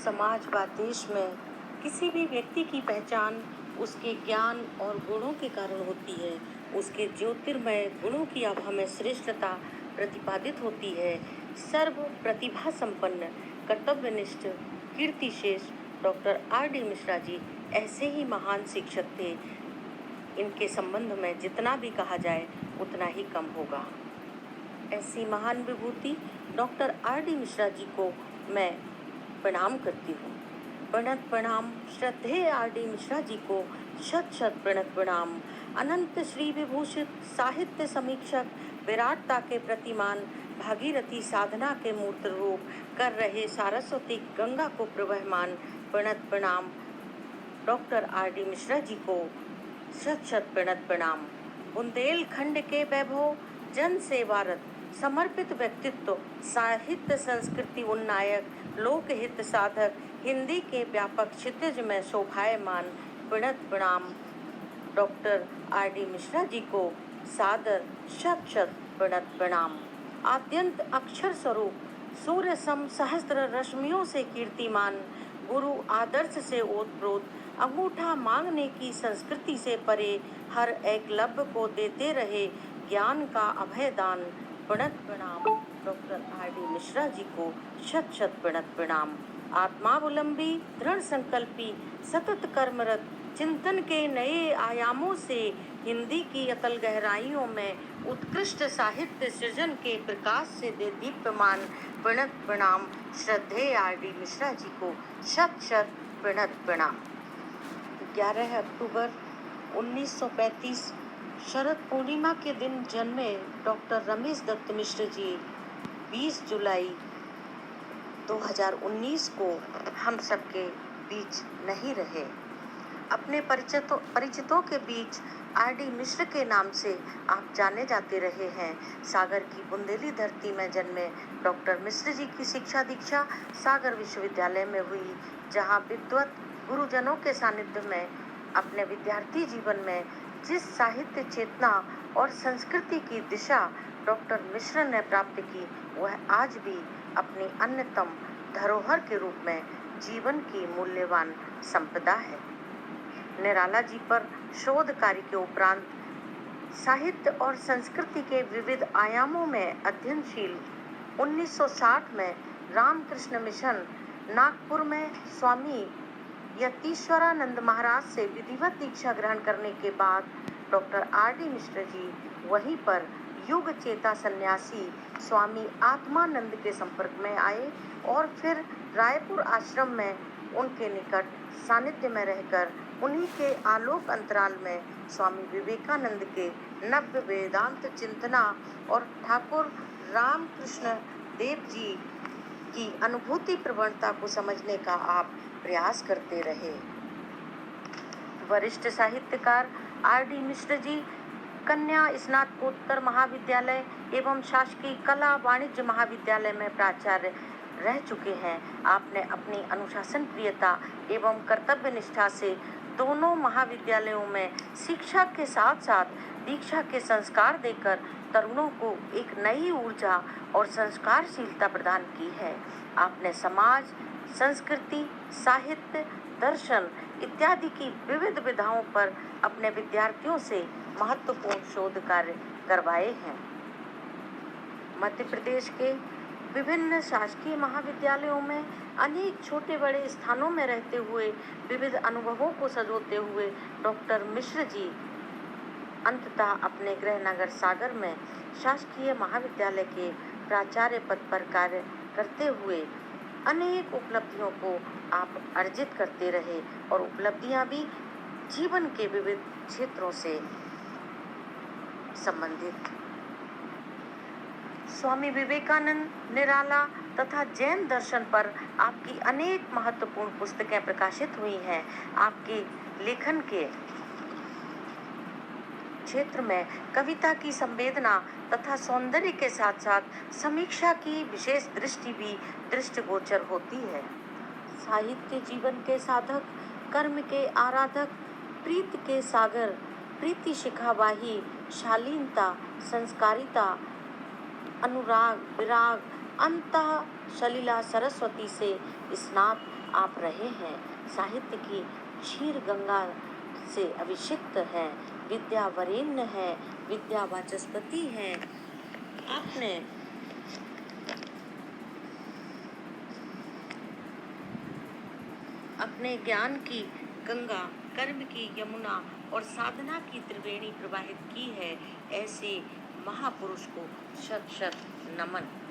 समाज व देश में किसी भी व्यक्ति की पहचान उसके ज्ञान और गुणों के कारण होती है। उसके ज्योतिर्मय गुणों की आभा में श्रेष्ठता प्रतिपादित होती है। सर्व प्रतिभा संपन्न, कर्तव्यनिष्ठ, कीर्तिशेष डॉक्टर R.D. मिश्रा जी ऐसे ही महान शिक्षक थे। इनके संबंध में जितना भी कहा जाए उतना ही कम होगा। ऐसी महान विभूति डॉक्टर R.D. मिश्रा जी को मैं प्रणाम करती हूँ। प्रणत प्रणाम श्रद्धेय R.D. मिश्रा जी को शत शत प्रणत प्रणाम। अनंत श्री विभूषित साहित्य समीक्षक, विराटता के प्रतिमान, भागीरथी साधना के मूर्त रूप कर रहे सारस्वती गंगा को प्रवहमान, प्रणत प्रणाम डॉक्टर R.D. मिश्रा जी को शत शत प्रणत प्रणाम। बुंदेलखंड के वैभव, जन सेवारत, समर्पित व्यक्तित्व, साहित्य संस्कृति उन्नायक, लोकहित साधक, हिंदी के व्यापक क्षितिज में शोभायमान, प्रणत प्रणाम डॉक्टर R.D. मिश्रा जी को सादर शत शत प्रणत प्रणाम। आद्यंत अक्षर स्वरूप, सूर्य सम सहस्त्र रश्मियों से कीर्तिमान, गुरु आदर्श से ओतप्रोत, अंगूठा मांगने की संस्कृति से परे, हर एकलव्य को देते रहे ज्ञान का अभय दान, प्रणत प्रणाम डॉक्टर R.D. मिश्रा जी को शत शत प्रणत प्रणाम। आत्मावलंबी, दृढ़ संकल्पी, सतत कर्मरत, चिंतन के नए आयामों से हिंदी की अतल गहराइयों में उत्कृष्ट साहित्य सृजन के प्रकाश से दे दीप्यमान, प्रणत प्रणाम श्रद्धेय R.D. मिश्रा जी को शत शत प्रणत प्रणाम। 11 अक्टूबर 1935 शरद पूर्णिमा के दिन जन्मे डॉक्टर रमेश दत्त मिश्र जी 20 जुलाई 2019 को हम सबके बीच नहीं रहे। अपने परिचितों के बीच R.D. मिश्र के नाम से आप जाने जाते रहे हैं। सागर की बुंदेली धरती में जन्मे डॉक्टर मिश्र जी की शिक्षा दीक्षा सागर विश्वविद्यालय में हुई, जहां विद्वत गुरुजनों के सानिध्य में अपने विद्यार्थी जीवन में जिस साहित्य चेतना और संस्कृति की दिशा डॉक्टर मिश्र ने प्राप्त की, वह आज भी अपनी अन्यतम धरोहर के रूप में जीवन की मूल्यवान संपदा है। निराला जी पर शोध कार्य के उपरांत साहित्य और संस्कृति के विविध आयामों में अध्ययनशील 1960 में रामकृष्ण मिशन नागपुर में स्वामी यतीश्वरानंद महाराज से विधिवत दीक्षा ग्रहण करने के बाद डॉक्टर R.D. मिश्र जी वहीं पर युग चेता सन्यासी स्वामी आत्मानंद के संपर्क में आए और फिर रायपुर आश्रम में उनके निकट सानिध्य में रहकर उन्हीं के आलोक अंतराल में स्वामी विवेकानंद के नव्य वेदांत चिंतना और ठाकुर रामकृष्ण देव जी की अनुभूति प्रवणता को समझने का आप प्रयास करते रहे। वरिष्ठ साहित्यकार R.D. मिश्र जी कन्या स्नातकोत्तर महाविद्यालय एवं शासकीय कला वाणिज्य महाविद्यालय में प्राचार्य रह चुके हैं। आपने अपनी अनुशासन प्रियता एवं कर्तव्य निष्ठा से दोनों महाविद्यालयों में शिक्षा के साथ साथ दीक्षा के संस्कार देकर तरुणों को एक नई ऊर्जा और संस्कारशीलता प्रदान की है। आपने समाज, संस्कृति, साहित्य, दर्शन इत्यादि की विविध विधाओं पर अपने विद्यार्थियों से महत्वपूर्ण शोध कार्य करवाए हैं। मध्य प्रदेश के विभिन्न शासकीय महाविद्यालयों में अनेक छोटे बड़े स्थानों में रहते हुए विविध अनुभवों को सजोते हुए डॉक्टर मिश्र जी अंततः अपने गृहनगर सागर में शासकीय महाविद्यालय के प्राचार्य पद पर कार्य करते हुए अनेक उपलब्धियों को आप अर्जित करते रहे और उपलब्धियां भी जीवन के विविध क्षेत्रों से संबंधित। स्वामी विवेकानंद, निराला तथा जैन दर्शन पर आपकी अनेक महत्वपूर्ण पुस्तकें प्रकाशित हुई हैं। आपके लेखन के क्षेत्र में कविता की संवेदना तथा सौंदर्य के साथ साथ समीक्षा की विशेष दृष्टि भी दृष्टिगोचर होती है। साहित्य जीवन के साधक, कर्म के आराधक, प्रीत के सागर, प्रीति शिखावाही, शालीनता, संस्कारिता, अनुराग, विराग, अंतः सलिला सरस्वती से स्नात आप रहे हैं, साहित्य की क्षीर गंगा से अभिषिक्त हैं, विद्या वरेण्य है, विद्या वाचस्पति है। आपने अपने ज्ञान की गंगा, कर्म की यमुना और साधना की त्रिवेणी प्रवाहित की है। ऐसे महापुरुष को शत शत नमन।